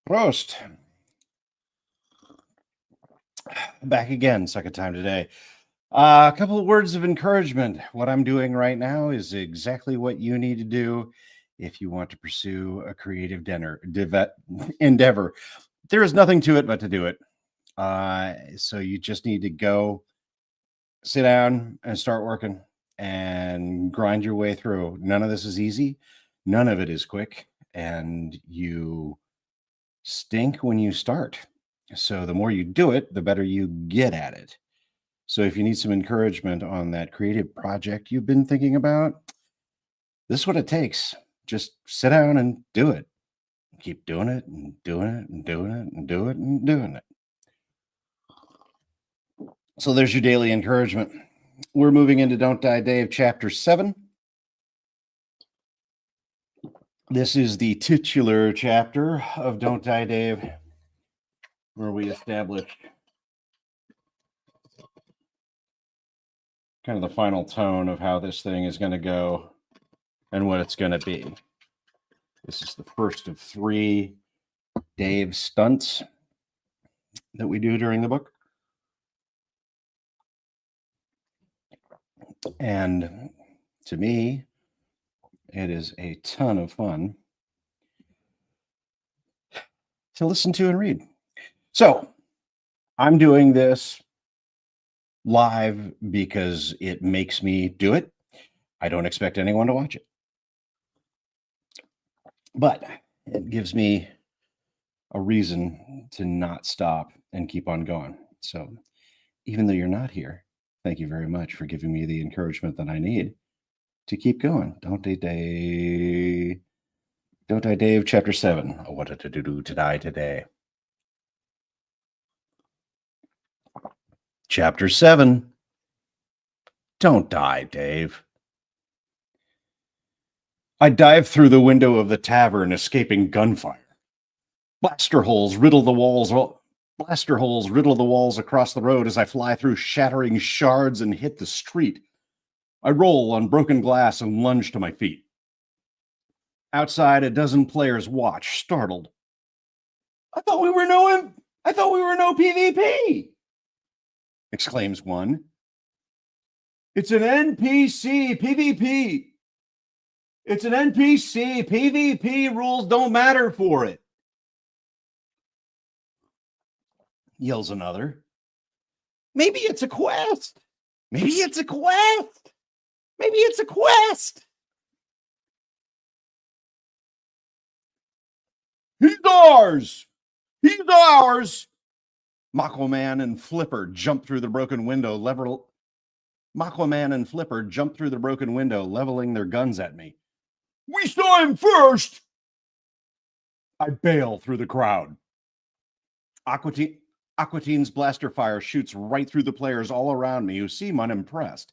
Prost. Back again, second time today. A couple of words of encouragement. What I'm doing right now is exactly what you need to do if you want to pursue a creative endeavor. There is nothing to it but to do it. So you just need to go sit down and start working and grind your way through. None of this is easy. None of it is quick. And you stink when you start. So the more you do it, the better you get at it. So if you need some encouragement on that creative project you've been thinking about, this is what it takes. Just sit down and do it. Keep doing it and doing it and doing it and doing it and doing it. So there's your daily encouragement. We're moving into Don't Die Dave, chapter 7. This is the titular chapter of Don't Die Dave, where we establish kind of the final tone of how this thing is going to go and what it's going to be. This is the first of 3 Dave stunts that we do during the book. And to me, it is a ton of fun to listen to and read. So I'm doing this live because it makes me do it. I don't expect anyone to watch it. But it gives me a reason to not stop and keep on going. So even though you're not here, thank you very much for giving me the encouragement that I need to keep going. Don't Die Dave, chapter 7. What to do to die today. Chapter 7. Don't die, Dave. I dive through the window of the tavern, escaping gunfire. Blaster holes riddle the walls across the road as I fly through shattering shards and hit the street. I roll on broken glass and lunge to my feet. Outside, a dozen players watch, startled. I thought we were no PvP, exclaims one. It's an NPC PvP. It's an NPC. PvP rules don't matter for it, yells another. Maybe it's a quest. Maybe it's a quest. Maybe it's a quest. He's ours. He's ours. Aquaman and Flipper jump through the broken window, leveling their guns at me. We saw him first. I bail through the crowd. Aquatine's blaster fire shoots right through the players all around me, who seem unimpressed.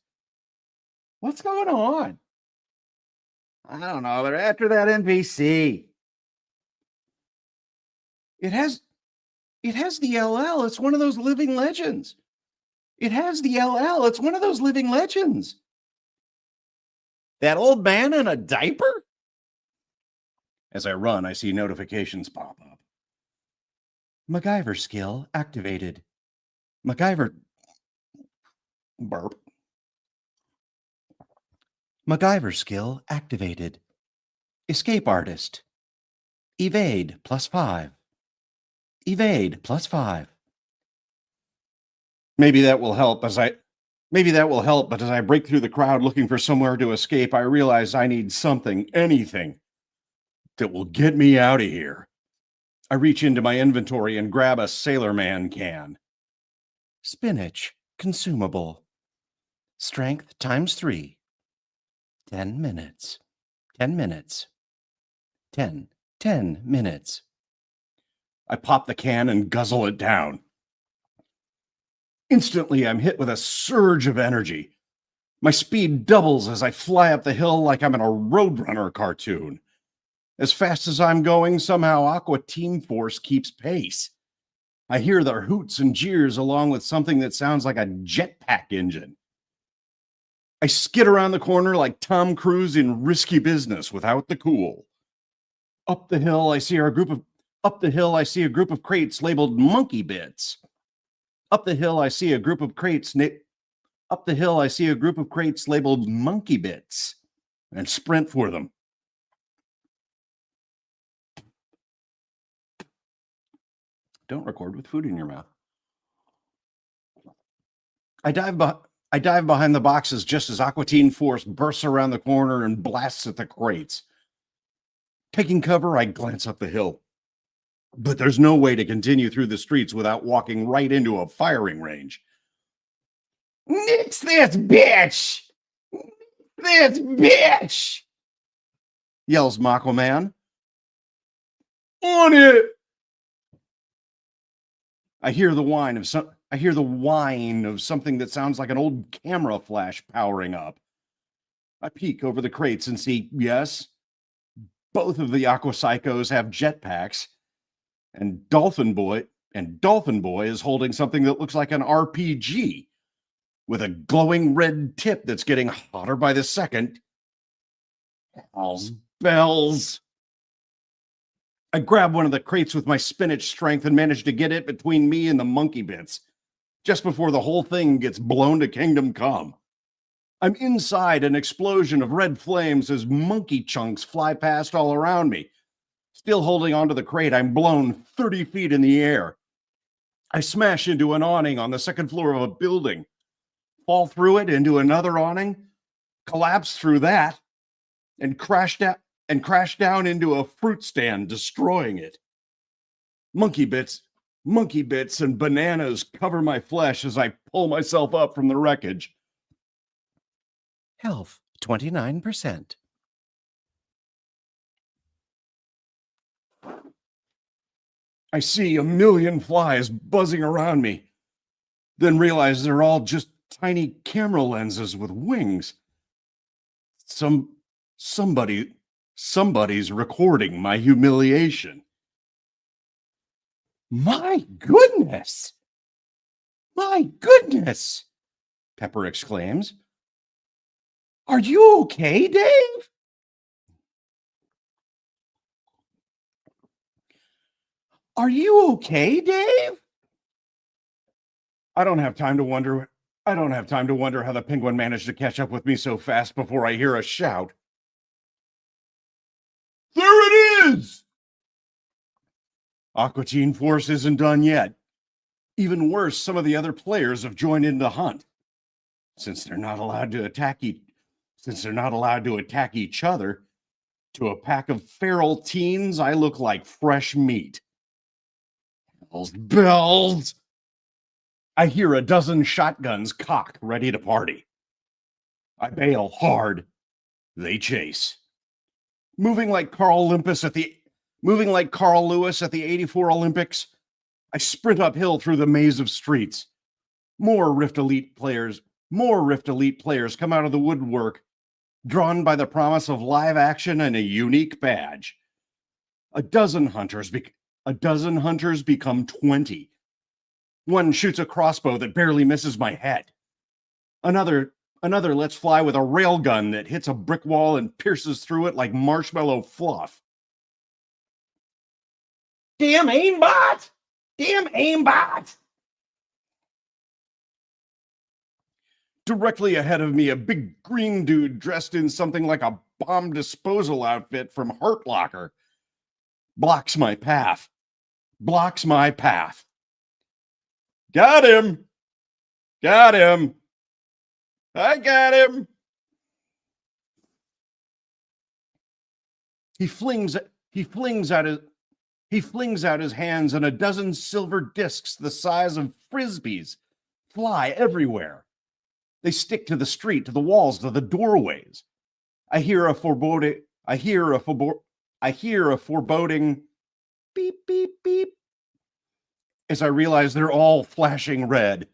What's going on? I don't know. They're after that NPC. It has the LL. It's one of those living legends. That old man in a diaper? As I run, I see notifications pop up. MacGyver skill activated. MacGyver skill activated. Escape artist. Evade +5. Evade +5. Maybe that will help, but as I break through the crowd looking for somewhere to escape, I realize I need anything that will get me out of here. I reach into my inventory and grab a Sailor Man can. Spinach, consumable. Strength ×3. 10 minutes. 10 minutes. 10 minutes. I pop the can and guzzle it down. Instantly, I'm hit with a surge of energy. My speed doubles as I fly up the hill like I'm in a Roadrunner cartoon. As fast as I'm going, somehow Aqua Team Force keeps pace. I hear their hoots and jeers along with something that sounds like a jetpack engine. I skid around the corner like Tom Cruise in Risky Business without the cool. Up the hill, I see our group Up the hill, I see a group of crates labeled monkey bits. Up the hill, I see a group of crates. Up the hill, I see a group of crates labeled monkey bits, and sprint for them. Don't record with food in your mouth. I dive behind the boxes just as Aqua Teen Force bursts around the corner and blasts at the crates. Taking cover, I glance up the hill. But there's no way to continue through the streets without walking right into a firing range. Nix this bitch! This bitch! Yells Mako Man. On it! I hear the whine of something that sounds like an old camera flash powering up. I peek over the crates and see, yes, both of the Aqua Psychos have jetpacks, and Dolphin Boy is holding something that looks like an RPG with a glowing red tip that's getting hotter by the second. Hell's bells. I grab one of the crates with my spinach strength and manage to get it between me and the monkey bits, just before the whole thing gets blown to kingdom come. I'm inside an explosion of red flames as monkey chunks fly past all around me. Still holding onto the crate, I'm blown 30 feet in the air. I smash into an awning on the second floor of a building, fall through it into another awning, collapse through that, and crash down into a fruit stand, destroying it. Monkey bits and bananas cover my flesh as I pull myself up from the wreckage. Health 29%. I see a million flies buzzing around me, then realize they're all just tiny camera lenses with wings. Somebody's recording my humiliation. My goodness! My goodness! Pepper exclaims. Are you okay, Dave? Are you okay, Dave? I don't have time to wonder how the penguin managed to catch up with me so fast before I hear a shout. There it is! Aqua Teen Force isn't done yet. Even worse, some of the other players have joined in the hunt. Since they're not allowed to attack each other, to a pack of feral teens, I look like fresh meat. Bells! I hear a dozen shotguns cock, ready to party. I bail hard. They chase. Moving like Carl Lewis at the 84 Olympics, I sprint uphill through the maze of streets. More Rift Elite players come out of the woodwork, drawn by the promise of live action and a unique badge. A dozen hunters become 20. One shoots a crossbow that barely misses my head. Another lets fly with a railgun that hits a brick wall and pierces through it like marshmallow fluff. Damn aimbot! Damn aimbot! Directly ahead of me, a big green dude dressed in something like a bomb disposal outfit from Hurt Locker blocks my path. Got him! I got him! He flings out his hands, and a dozen silver discs the size of frisbees fly everywhere. They stick to the street, to the walls, to the doorways. I hear a foreboding beep, beep, beep, as I realize they're all flashing red.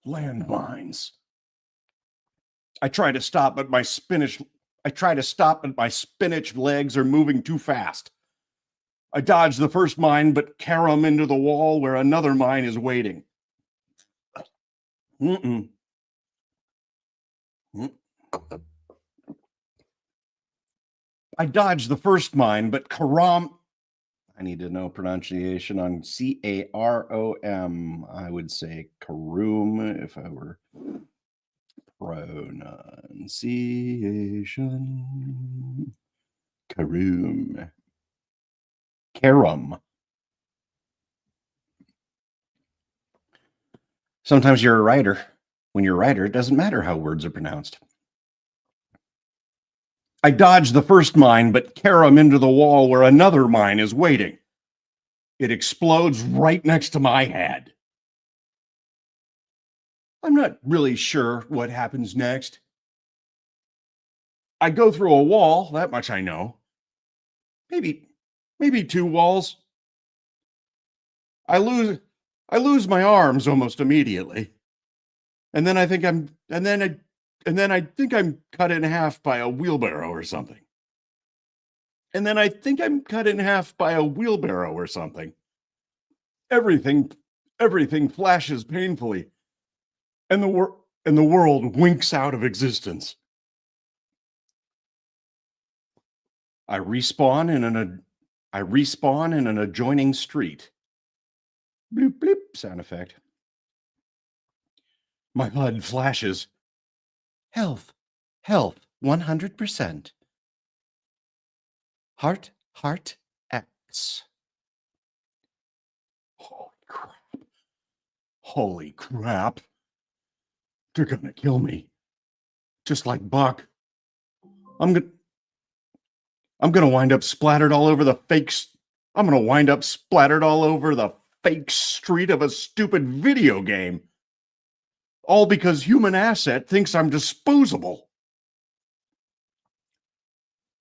Landmines. I try to stop, but my spinach legs are moving too fast. I dodge the first mine, but carom into the wall where another mine is waiting. I dodge the first mine, but carom I need to know pronunciation on Carom. I would say Karoom if I were pronunciation. Karoom. Karum. Sometimes you're a writer. When you're a writer, it doesn't matter how words are pronounced. I dodge the first mine, but carom into the wall where another mine is waiting. It explodes right next to my head. I'm not really sure what happens next. I go through a wall, that much I know. Maybe 2 walls. I lose my arms almost immediately. And then I think I'm cut in half by a wheelbarrow or something. Everything flashes painfully. And the world winks out of existence. I respawn in an adjoining street. Bloop bloop sound effect. My HUD flashes. Health 100%. Heart X. Holy crap. They're gonna kill me. Just like Buck. I'm gonna wind up splattered all over the fake street of a stupid video game. All because Human Asset thinks I'm disposable.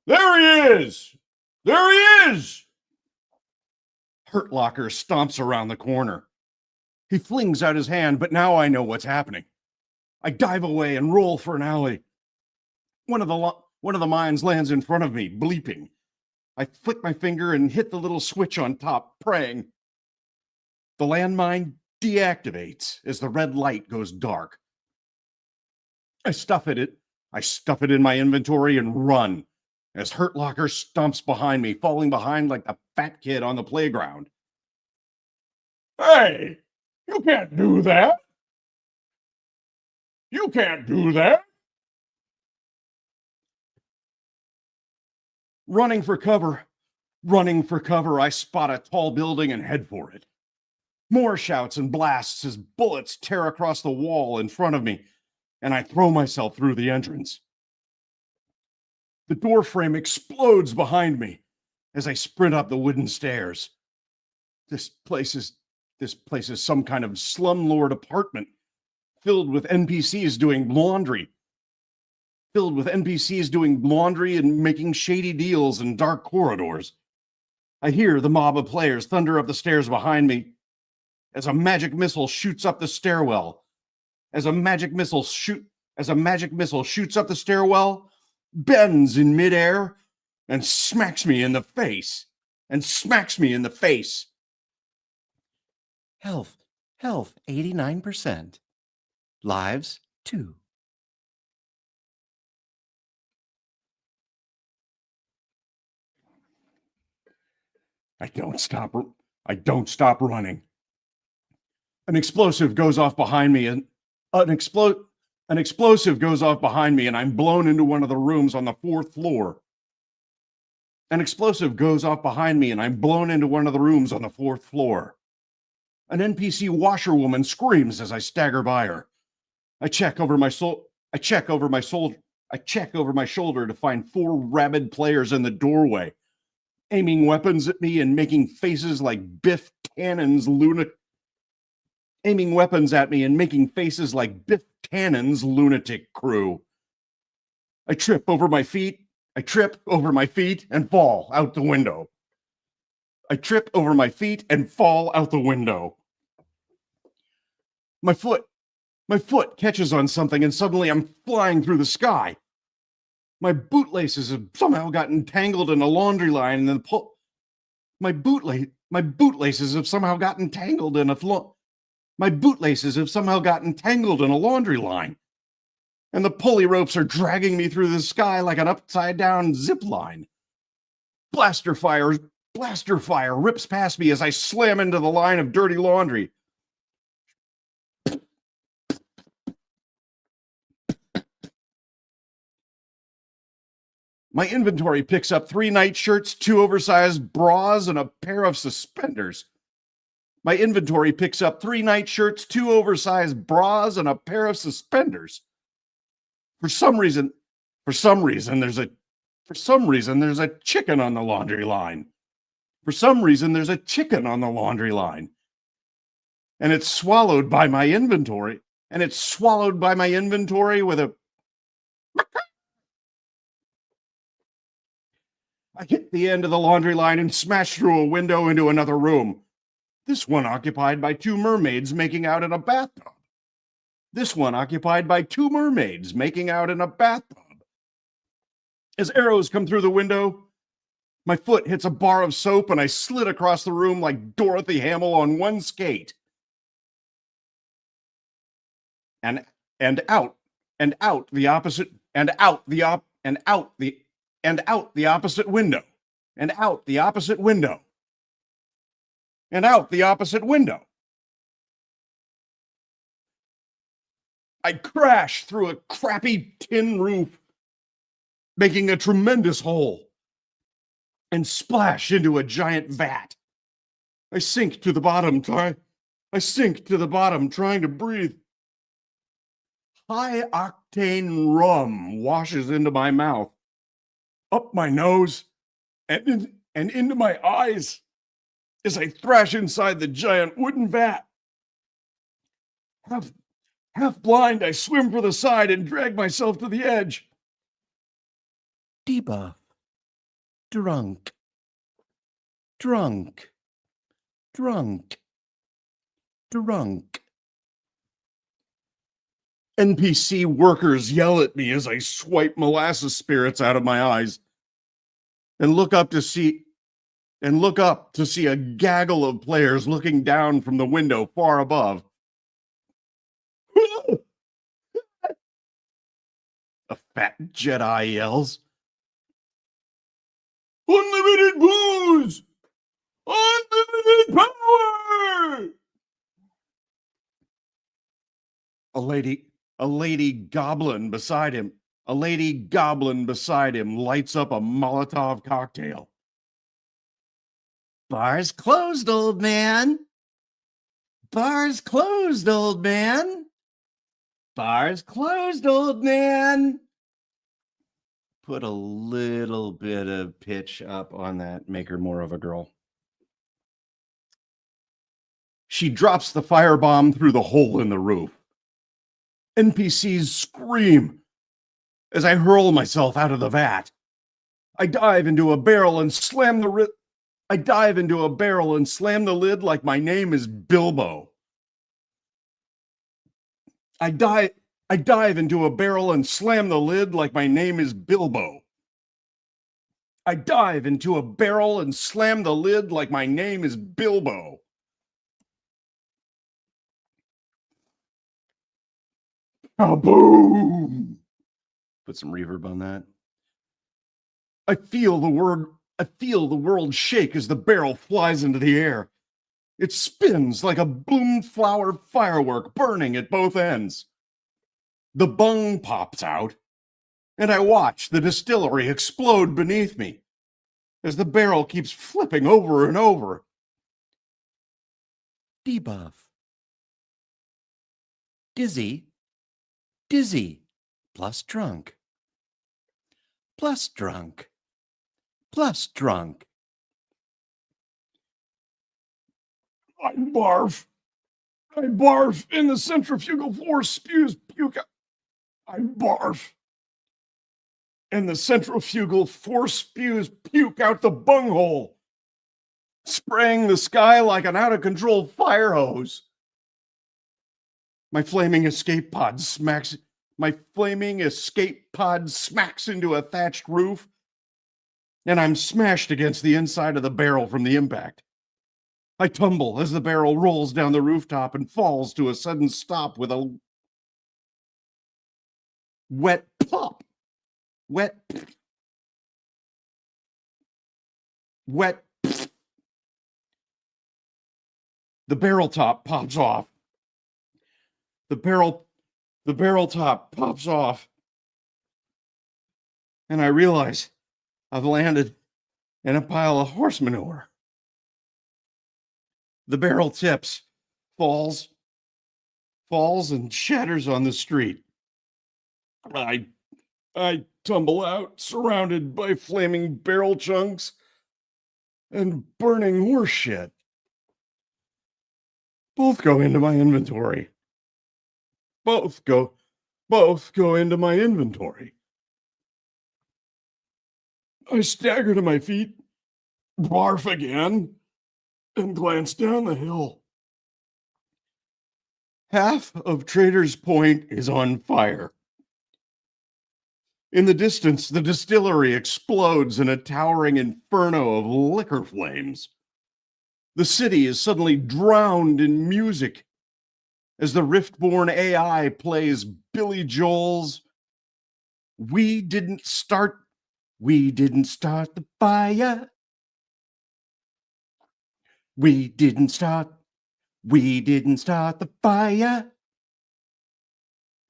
There he is! Hurt Locker stomps around the corner. He flings out his hand, but now I know what's happening. I dive away and roll for an alley. One of the mines lands in front of me, bleeping. I flick my finger and hit the little switch on top, praying. The landmine deactivates as the red light goes dark. I stuff it in my inventory and run as Hurt Locker stomps behind me, falling behind like the fat kid on the playground. Hey, you can't do that. Running for cover, I spot a tall building and head for it. More shouts and blasts as bullets tear across the wall in front of me, and I throw myself through the entrance. The door frame explodes behind me as I sprint up the wooden stairs. This place is some kind of slumlord apartment filled with NPCs doing laundry and making shady deals in dark corridors. I hear the mob of players thunder up the stairs behind me as a magic missile shoots up the stairwell. As a magic missile shoots up the stairwell, bends in midair, and smacks me in the face. Health 89%. Lives 2. I don't stop running. An explosive goes off behind me and I'm blown into one of the rooms on the 4th floor. An NPC washerwoman screams as I stagger by her. I check over my shoulder to find 4 rabid players in the doorway, aiming weapons at me and making faces like Biff Tannen's lunatic crew. I trip over my feet and fall out the window. My foot catches on something and suddenly I'm flying through the sky. My bootlaces have somehow gotten tangled in a laundry line and then my bootlaces have somehow gotten tangled in a laundry line. And the pulley ropes are dragging me through the sky like an upside down zip line. Blaster fire Blaster fire rips past me as I slam into the line of dirty laundry. My inventory picks up 3 nightshirts, 2 oversized bras, and a pair of suspenders. My inventory picks up 3 nightshirts, 2 oversized bras, and a pair of suspenders. For some reason, there's a chicken on the laundry line. For some reason, there's a chicken on the laundry line. And it's swallowed by my inventory. With a... I hit the end of the laundry line and smash through a window into another room. This one occupied by 2 mermaids making out in a bathtub. As arrows come through the window, my foot hits a bar of soap and I slid across the room like Dorothy Hamill on one skate. And out the opposite window. I crash through a crappy tin roof, making a tremendous hole, and splash into a giant vat. I sink to the bottom trying to breathe. High octane rum washes into my mouth, up my nose, and into my eyes as I thrash inside the giant wooden vat. Half blind, I swim for the side and drag myself to the edge. Debuff. Drunk. NPC workers yell at me as I swipe molasses spirits out of my eyes and look up to see a gaggle of players looking down from the window far above. A fat Jedi yells, "Unlimited booze! Unlimited power!" A lady goblin beside him lights up a Molotov cocktail. "Bar's closed, old man. Bar's closed, old man. Bar's closed, old man." Put a little bit of pitch up on that, make her more of a girl. She drops the firebomb through the hole in the roof. NPCs scream as I hurl myself out of the vat. I dive into a barrel and slam the lid like my name is Bilbo. I dive into a barrel and slam the lid like my name is Bilbo. I dive into a barrel and slam the lid like my name is Bilbo. Kaboom! Put some reverb on that. I feel the world shake as the barrel flies into the air. It spins like a boomflower firework burning at both ends. The bung pops out, and I watch the distillery explode beneath me as the barrel keeps flipping over and over. Debuff. Dizzy, plus drunk. Plus drunk. I barf, and the centrifugal force spews puke out. I barf, and the centrifugal force spews puke out the bunghole, spraying the sky like an out-of-control fire hose. My flaming escape pod smacks into a thatched roof, and I'm smashed against the inside of the barrel from the impact. I tumble as the barrel rolls down the rooftop and falls to a sudden stop with a wet pop. Wet The barrel top pops off. The barrel top pops off. And I realize I've landed in a pile of horse manure. The barrel tips, falls and shatters on the street. I tumble out, surrounded by flaming barrel chunks and burning horse shit. Both go into my inventory. Both go into my inventory. I stagger to my feet, barf again, and glance down the hill. Half of Trader's Point is on fire. In the distance, the distillery explodes in a towering inferno of liquor flames. The city is suddenly drowned in music as the Riftborn AI plays Billy Joel's We Didn't Start the Fire. We didn't start the fire.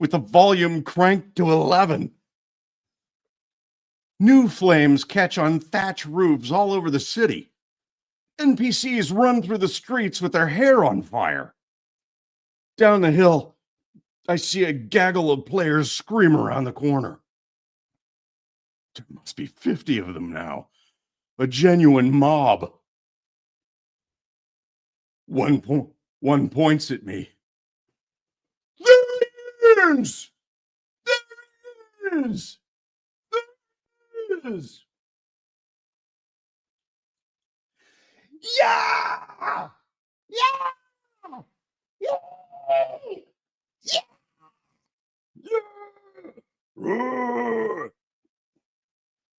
With the volume cranked to 11. New flames catch on thatch roofs all over the city. NPCs run through the streets with their hair on fire. Down the hill, I see a gaggle of players scream around the corner. There must be 50 of them now. A genuine mob. One points at me. There it is! There it is! There it is! Yeah! Yeah! Yay! Yeah! Yeah!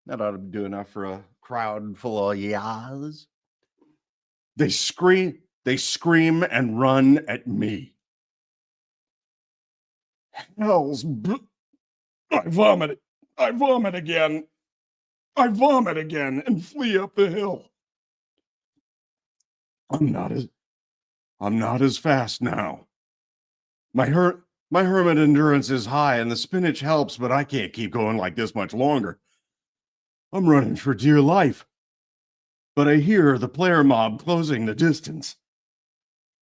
That ought to do enough for a crowd full of yas. They scream and run at me. I vomit again. I vomit again and flee up the hill. I'm not as fast now. My hermit endurance is high and the spinach helps, but I can't keep going like this much longer. I'm running for dear life. But I hear the player mob closing the distance.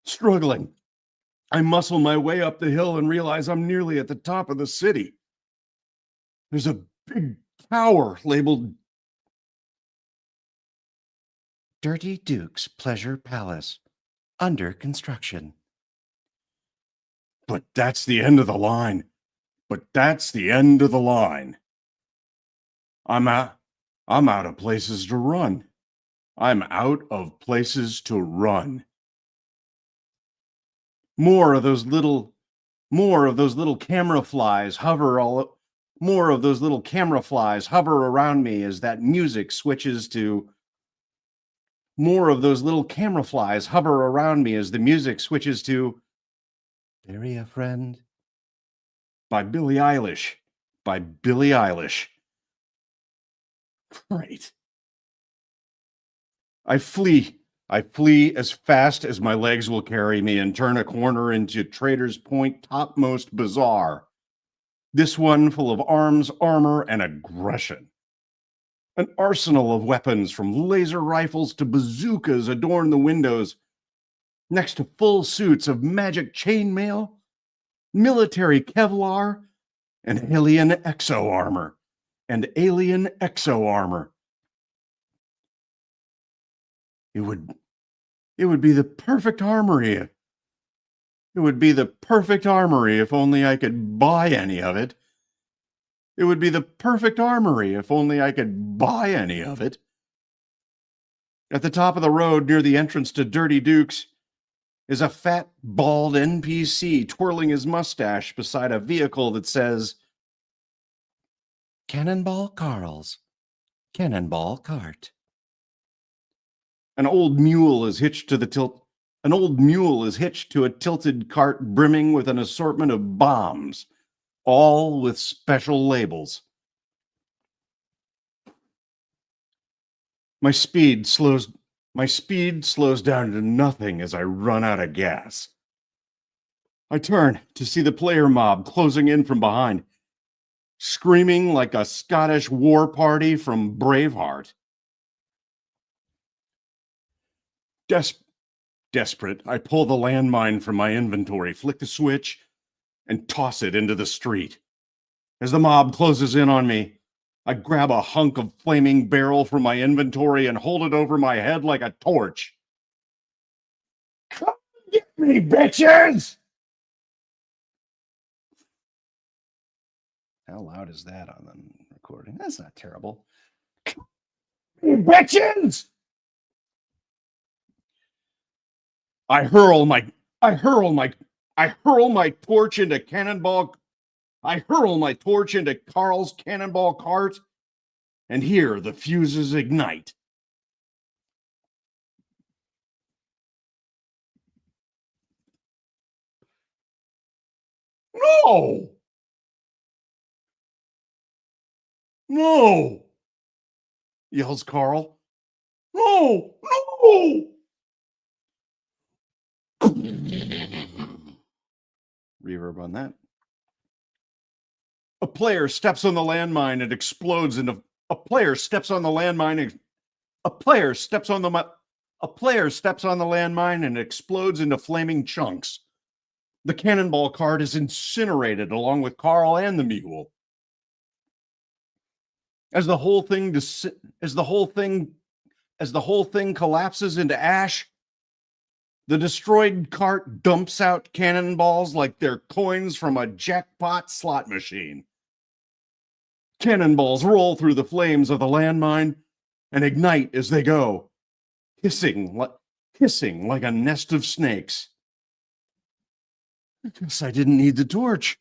Struggling, I muscle my way up the hill and realize I'm nearly at the top of the city. There's a big tower labeled Dirty Duke's Pleasure Palace, under construction. But that's the end of the line. I'm out of places to run. More of those little camera flies hover around me as that music switches to Bury a Friend by Billie Eilish. Right. I flee as fast as my legs will carry me and turn a corner into Trader's Point topmost bazaar. This one full of arms, armor, and aggression. An arsenal of weapons from laser rifles to bazookas adorn the windows, next to full suits of magic chainmail, military Kevlar, and alien exo armor. It would be the perfect armory. It would be the perfect armory if only I could buy any of it. At the top of the road near the entrance to Dirty Duke's is a fat, bald NPC twirling his mustache beside a vehicle that says, Cannonball Carl's Cannonball Cart. An old mule is hitched to a tilted cart brimming with an assortment of bombs, all with special labels. My speed slows My speed slows down to nothing as I run out of gas. I turn to see the player mob closing in from behind, screaming like a Scottish war party from Braveheart. Desperate, I pull the landmine from my inventory, flick the switch, and toss it into the street. As the mob closes in on me, I grab a hunk of flaming barrel from my inventory and hold it over my head like a torch. Come get me, bitches! How loud is that on the recording? That's not terrible. Come get me, bitches! I hurl my torch into cannonball. I hurl my torch into Carl's cannonball cart, and here the fuses ignite. No! No! Yells Carl. No! No! Reverb on that. A player steps on the landmine and explodes into a player steps on the landmine and a player steps on the landmine and explodes into flaming chunks. The cannonball cart is incinerated along with Carl and the mule. As the whole thing collapses into ash, the destroyed cart dumps out cannonballs like they're coins from a jackpot slot machine. Cannonballs roll through the flames of the landmine and ignite as they go, hissing like a nest of snakes. Guess I didn't need the torch.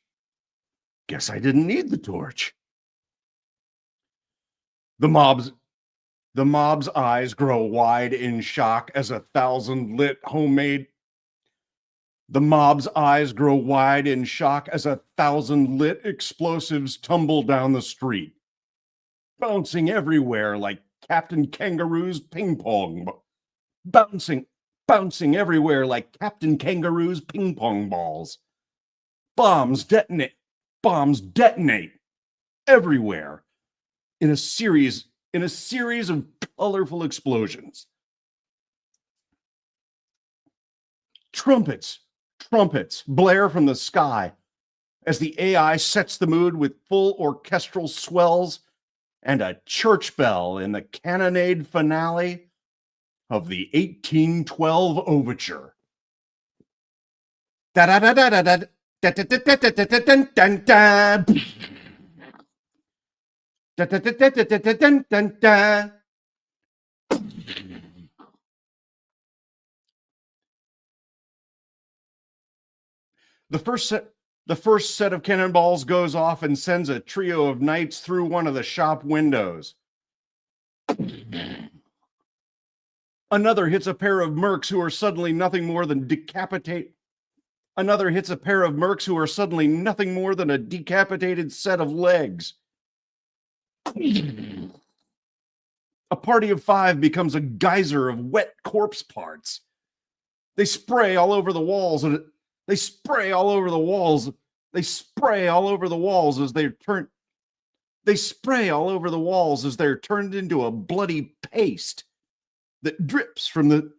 The mob's eyes grow wide in shock as 1,000 lit homemade explosives tumble down the street, bouncing everywhere like Captain Kangaroo's ping pong balls. Bombs detonate everywhere in a series of colorful explosions. Trumpets blare from the sky as the AI sets the mood with full orchestral swells and a church bell in the cannonade finale of the 1812 overture. The first set of cannonballs goes off and sends a trio of knights through one of the shop windows. Another hits a pair of mercs who are suddenly nothing more than a decapitated set of legs. A party of 5 becomes a geyser of wet corpse parts. They spray all over the walls as they're turned into a bloody paste that drips from the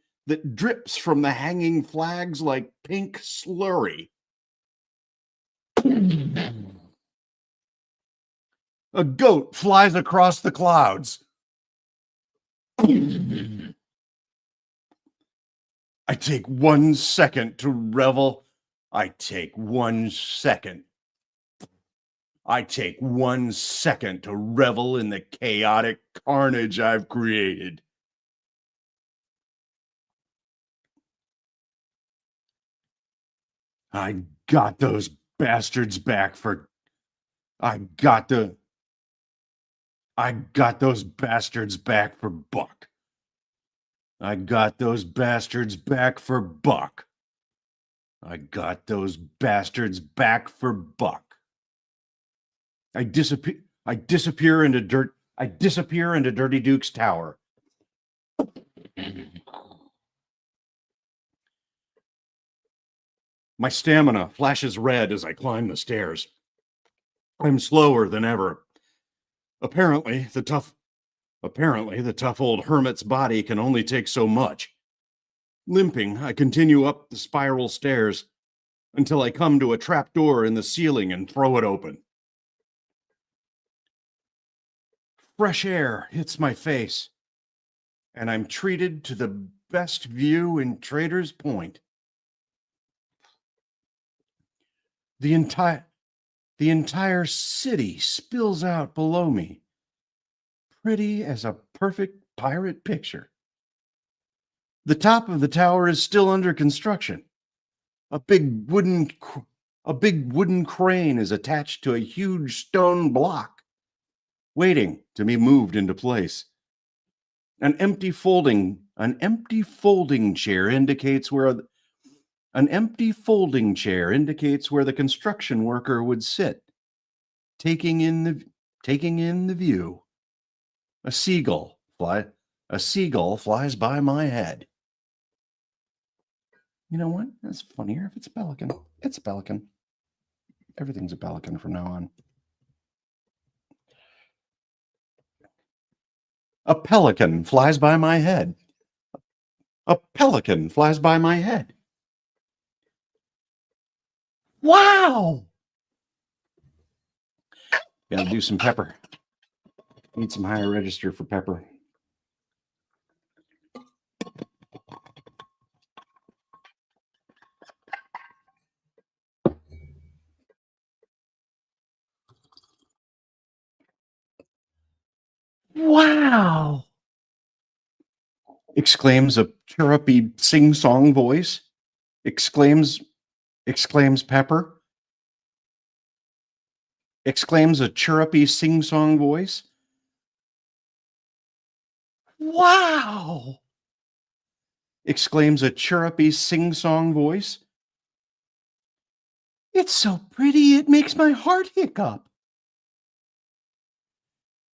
hanging flags like pink slurry. A goat flies across the clouds. I take 1 second to revel. I take 1 second to revel in the chaotic carnage I've created. I got those bastards back for buck. I got those bastards back for buck. I disappear into Dirty Duke's tower. My stamina flashes red as I climb the stairs. I'm slower than ever. Apparently, the tough old hermit's body can only take so much. Limping, I continue up the spiral stairs until I come to a trapdoor in the ceiling and throw it open. Fresh air hits my face, and I'm treated to the best view in Trader's Point. The entire city spills out below me, pretty as a perfect pirate picture. The top of the tower is still under construction. A big wooden crane is attached to a huge stone block, waiting to be moved into place. An empty folding chair indicates where the construction worker would sit, taking in the view. A seagull flies by my head. You know what? That's funnier if it's a pelican. It's a pelican. Everything's a pelican from now on. A pelican flies by my head. A pelican flies by my head. Wow! Gotta do some pepper. Need some higher register for pepper. Wow! Exclaims a chirrupy sing-song voice. Exclaims Pepper. Exclaims a chirrupy sing-song voice. Wow! Exclaims a chirrupy sing-song voice. It's so pretty it makes my heart hiccup.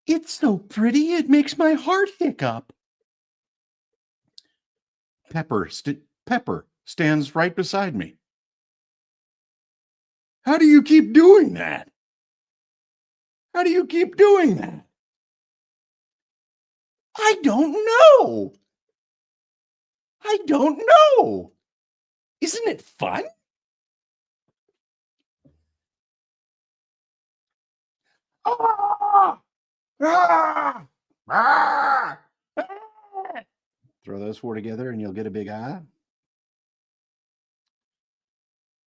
It's so pretty it makes my heart hiccup. Pepper stands right beside me. How do you keep doing that? How do you keep doing that? I don't know. I don't know. Isn't it fun? Ah! Ah! Ah! Ah! Throw those four together and you'll get a big eye.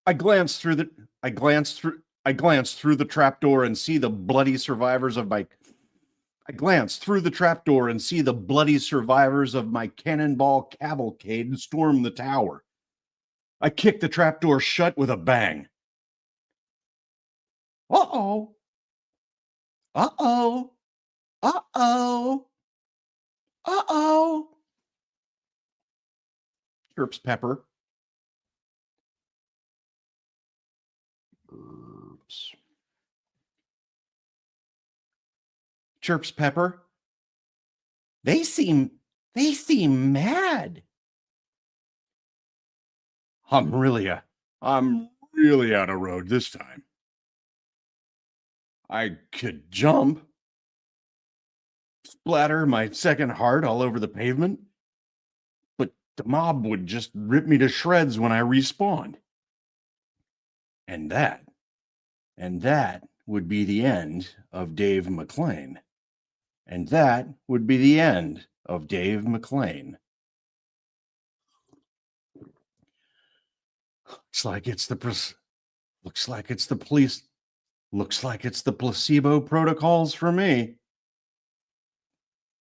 I glance through the trapdoor and see the bloody survivors of my cannonball cavalcade storm the tower. I kick the trapdoor shut with a bang. Uh-oh. Uh-oh. Uh-oh. Uh-oh. Chirps Pepper. Chirps Pepper. They seem mad. I'm really out of road this time. I could jump, splatter my second heart all over the pavement, but the mob would just rip me to shreds when I respawned. And that would be the end of Dave McClane. And that would be the end of Dave McClane. Looks like it's the placebo protocols for me.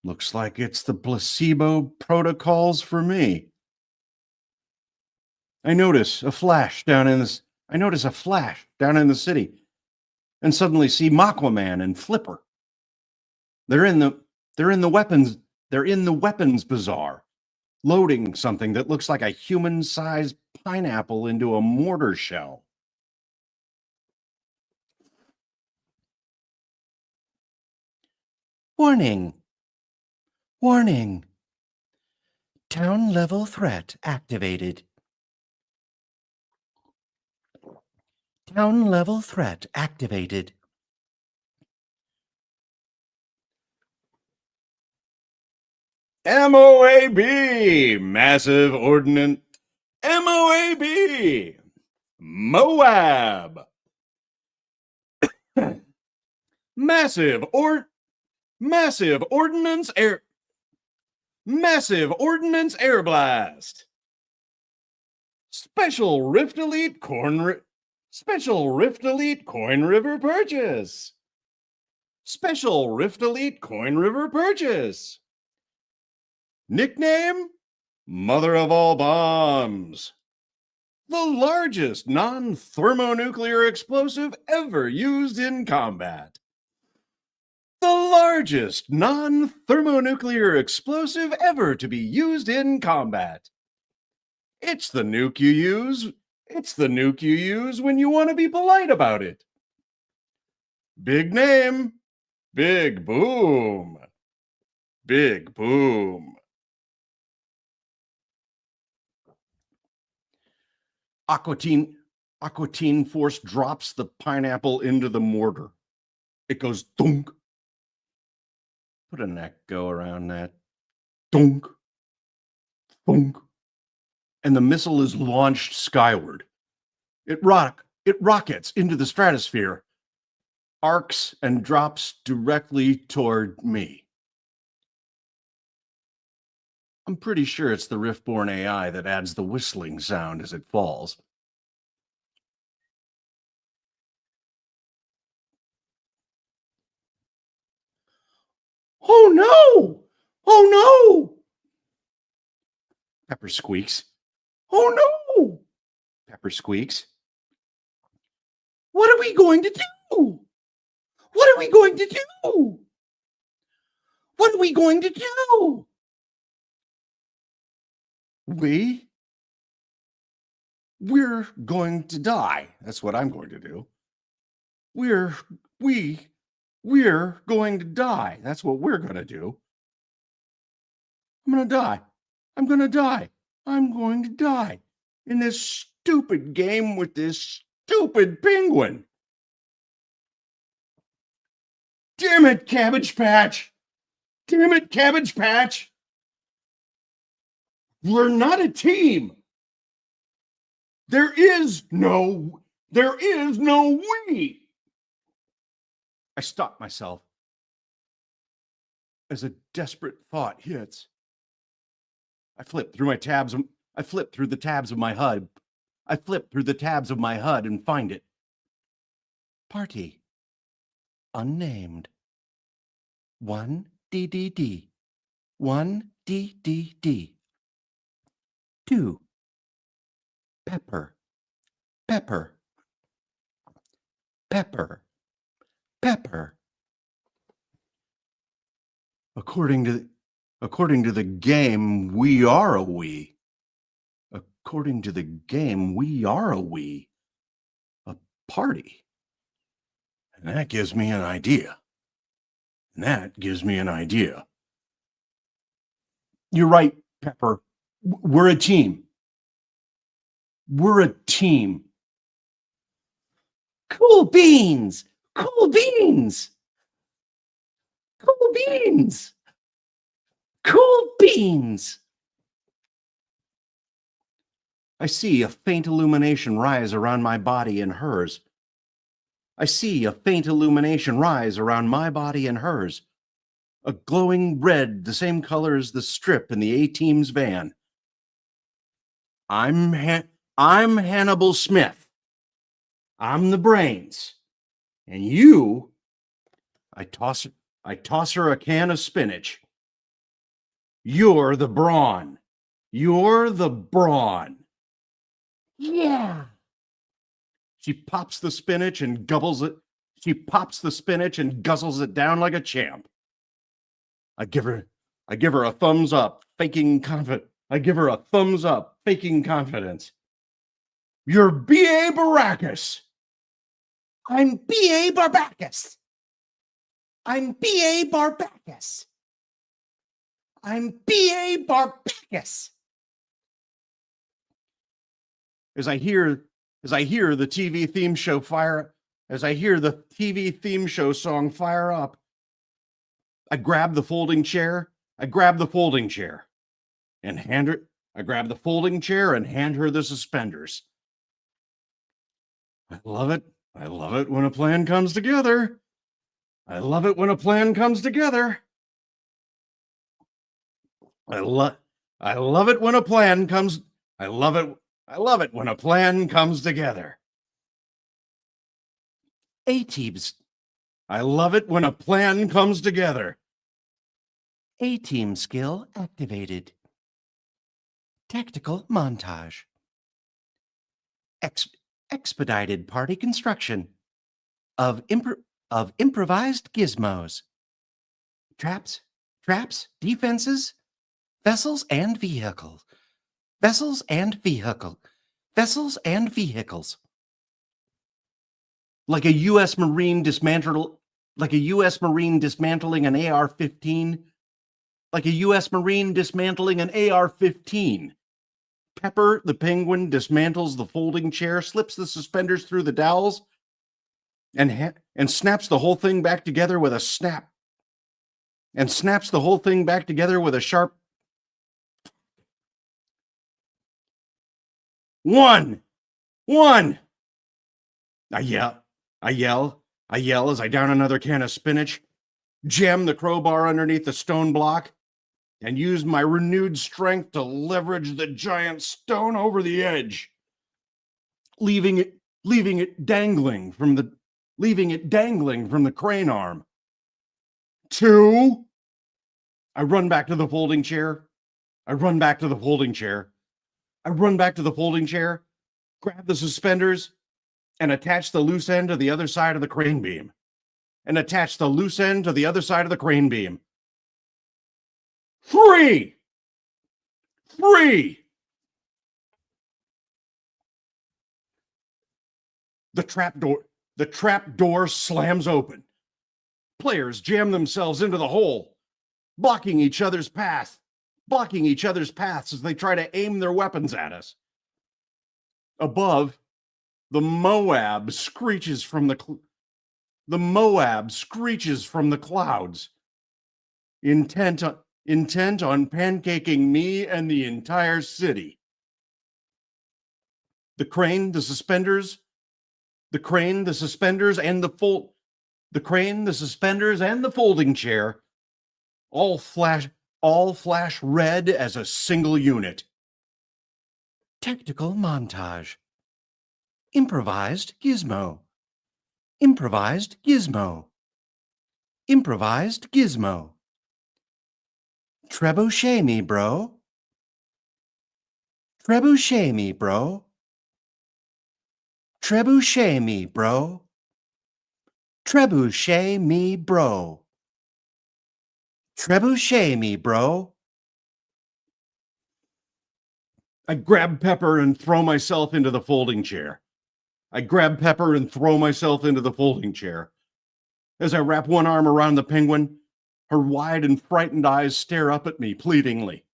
Looks like it's the placebo protocols for me. I notice a flash down in the city and suddenly see Aquaman and Flipper. They're in the weapons bazaar, loading something that looks like a human-sized pineapple into a mortar shell. Warning. Warning. Town level threat activated. Town level threat activated. MOAB, massive ordnance. MOAB, Moab. Massive ordnance air blast. Special Rift Elite Coin River purchase. Special Rift Elite Coin River purchase. Nickname: Mother of all bombs. The largest non-thermonuclear explosive ever used in combat. The largest non-thermonuclear explosive ever to be used in combat. It's the nuke you use. It's the nuke you use when you want to be polite about it. Big name. Big boom. Big boom. Aquatine Force drops the pineapple into the mortar. It goes thunk. Put an echo around that. Thunk. Thunk. And the missile is launched skyward. It rockets into the stratosphere, arcs and drops directly toward me. I'm pretty sure it's the Riftborn AI that adds the whistling sound as it falls. Oh no! Oh no! Pepper squeaks. Oh no! Pepper squeaks. What are we going to do? What are we going to do? What are we going to do? We're going to die. That's what I'm going to do. We're going to die. That's what we're going to do. I'm going to die. I'm going to die. I'm going to die in this stupid game with this stupid penguin. Damn it, Cabbage Patch. Damn it, Cabbage Patch. We're not a team. There is no we. I stop myself as a desperate thought hits. I flip through the tabs of my HUD. I flip through the tabs of my HUD and find it. Party. Unnamed. 1 DDD. 1 DDD. 2. Pepper. Pepper. Pepper. Pepper. According to the game, we are a we. According to the game, we are a we. A party. And that gives me an idea. You're right, Pepper. We're a team. We're a team. Cool beans. Cool beans. Cool beans. Cool beans. I see a faint illumination rise around my body and hers. I see a faint illumination rise around my body and hers. A glowing red, the same color as the strip in the A-Team's van. I'm Hannibal Smith. I'm the brains. And you, I toss her a can of spinach. You're the brawn. You're the brawn. Yeah. She pops the spinach and gobbles it. She pops the spinach and guzzles it down like a champ. I give her a thumbs up, faking confidence. I give her a thumbs up, faking confidence. You're B.A. Baracus. I'm B.A. Barbacus. I'm B.A. Barbacus. I'm B.A. Barbacus. As I hear As I hear the TV theme show song fire up, I grab the folding chair. I grab the folding chair and hand her. I grab the folding chair and hand her the suspenders. I love it. I love it when a plan comes together. I love it when a plan comes together. I love it when a plan comes. I love it when a plan comes together. A-teams. I love it when a plan comes together. A-team skill activated. Tactical montage. Expedited party construction of improvised gizmos. Traps, defenses, vessels and vehicles. Like a U.S. Marine dismantling an AR-15. Like a U.S. Marine dismantling an AR-15. Pepper the penguin dismantles the folding chair, slips the suspenders through the dowels, and snaps the whole thing back together with a snap. And snaps the whole thing back together with a sharp one. I yell as I down another can of spinach, jam the crowbar underneath the stone block, and use my renewed strength to leverage the giant stone over the edge, leaving it dangling from the crane arm. 2. I run back to the folding chair. Grab the suspenders, and attach the loose end to the other side of the crane beam. Free! The trap door slams open. Players jam themselves into the hole, blocking each other's paths as they try to aim their weapons at us. Above, the Moab screeches from the clouds, intent on pancaking me and the entire city. The crane, the suspenders, and the folding chair all flash red as a single unit. Tactical montage. Improvised gizmo. Trebuchet me, bro. Trebuchet me, bro. I grab Pepper and throw myself into the folding chair. As I wrap one arm around the penguin, her wide and frightened eyes stare up at me pleadingly.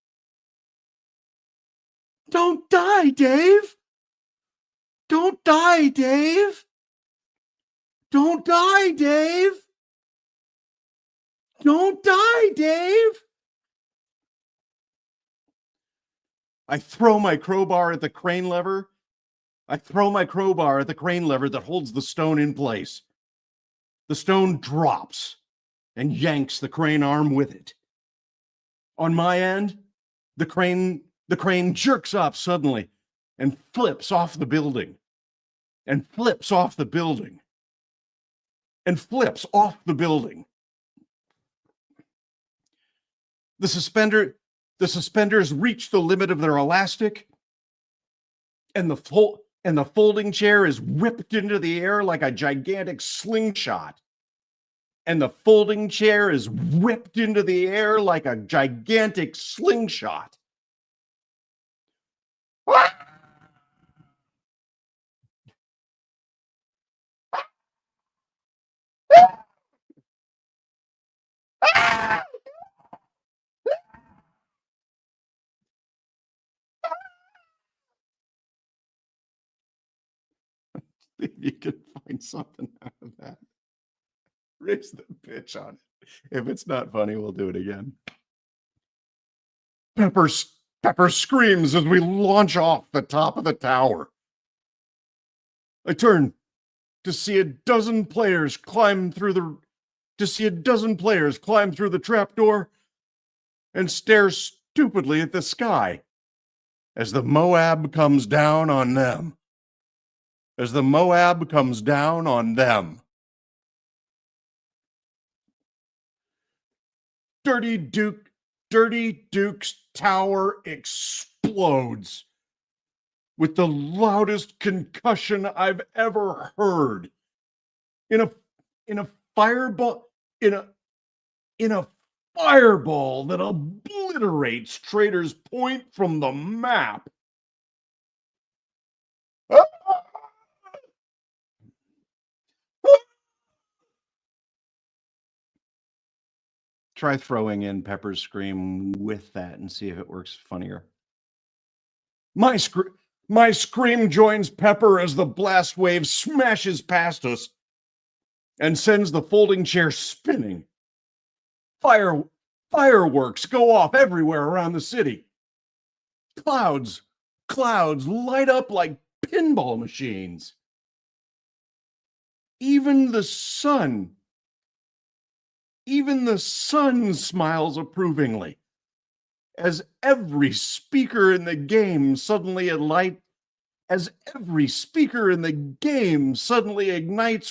Don't die, Dave! Don't die, Dave! Don't die, Dave! Don't die, Dave! I throw my crowbar at the crane lever. That holds the stone in place. The stone drops and yanks the crane arm with it. On my end, the crane jerks up suddenly and flips off the building. The suspenders reach the limit of their elastic, and the folding chair is whipped into the air like a gigantic slingshot. if you can find something out of that. Raise the pitch on it. If it's not funny, we'll do it again. Pepper screams as we launch off the top of the tower. I turn to see a dozen players climb through the trapdoor and stare stupidly at the sky as the Moab comes down on them. Dirty Duke's tower explodes with the loudest concussion I've ever heard. In a fireball that obliterates Trader's Point from the map. Try throwing in Pepper's scream with that and see if it works funnier. My scream joins Pepper as the blast wave smashes past us and sends the folding chair spinning. Fireworks go off everywhere around the city. Clouds light up like pinball machines. Even the sun smiles approvingly as every speaker in the game suddenly ignites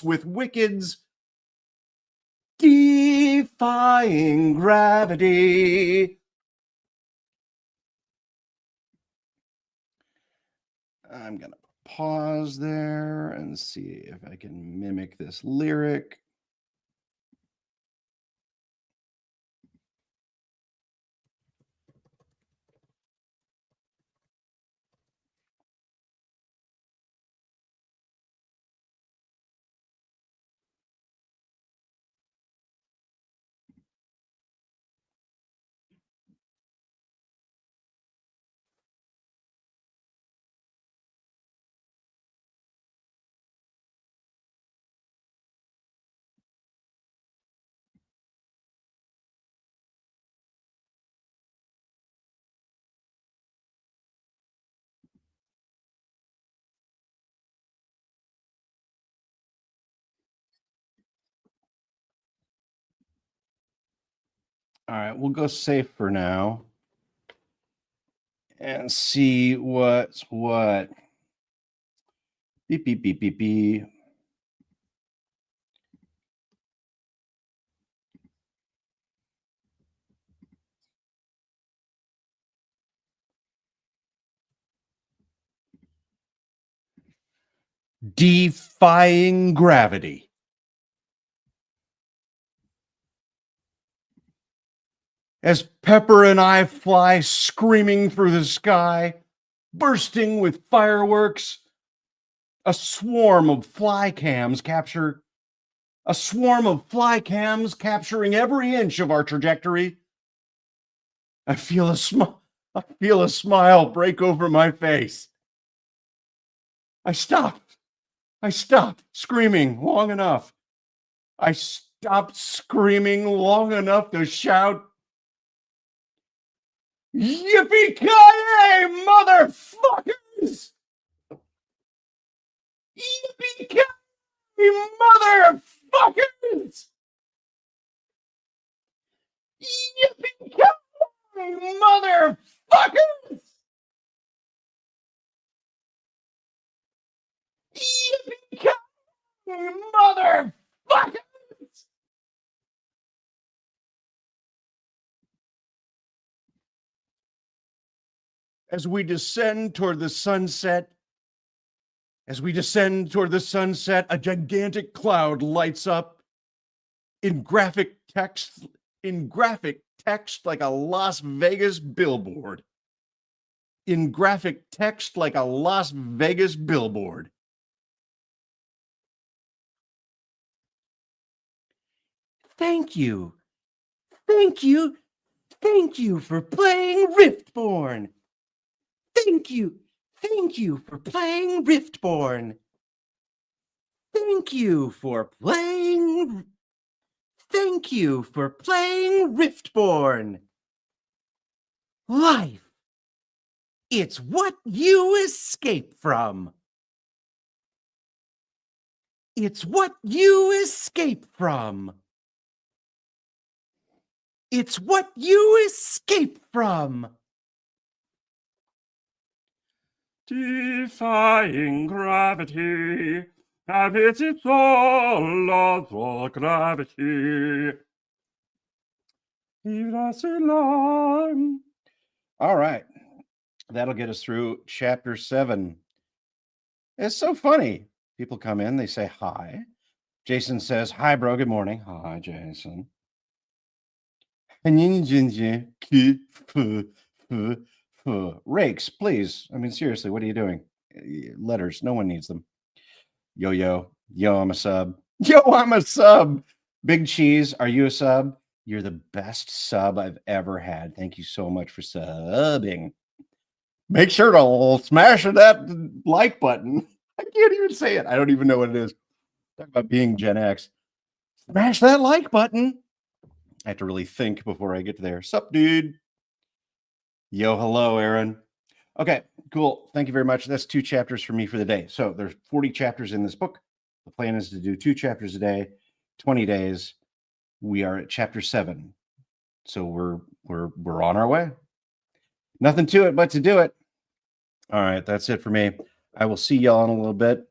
with Wicked's Defying Gravity. I'm going to pause there and see if I can mimic this lyric. All right, we'll go safe for now and see what's what. Beep, beep, beep, beep, beep. Defying Gravity. As Pepper and I fly screaming through the sky, bursting with fireworks, a swarm of fly cams capturing every inch of our trajectory. I feel a smile break over my face. I stopped screaming long enough. I stopped screaming long enough to shout, "Yippee-ki-yay, motherfuckers! Yippee-ki-yay, motherfuckers! Yippee-ki-yay, motherfuckers! Yippee-ki-yay, motherfuckers!" As we descend toward the sunset, a gigantic cloud lights up in graphic text like a Las Vegas billboard. Thank you for playing Riftborn. Thank you for playing Riftborn. Thank you for playing. Thank you for playing Riftborn. Life. It's what you escape from. It's what you escape from. It's what you escape from. Defying gravity, amidst its all of gravity. All right. That'll get us through chapter 7. It's so funny. People come in, they say hi. Jason says, "Hi, bro. Good morning." Hi, Jason. Rakes, please. I mean, seriously, what are you doing? Letters. No one needs them. Yo, I'm a sub. Yo, I'm a sub. Big Cheese, are you a sub? You're the best sub I've ever had. Thank you so much for subbing. Make sure to smash that like button. I can't even say it. I don't even know what it is. Talk about being Gen X. Smash that like button. I have to really think before I get to there. Sup, dude? Yo, hello, Aaron. Okay, cool. Thank you very much. That's 2 chapters for me for the day. So there's 40 chapters in this book. The plan is to do 2 chapters a day, 20 days. We are at chapter 7. So we're on our way. Nothing to it but to do it. All right, that's it for me. I will see y'all in a little bit.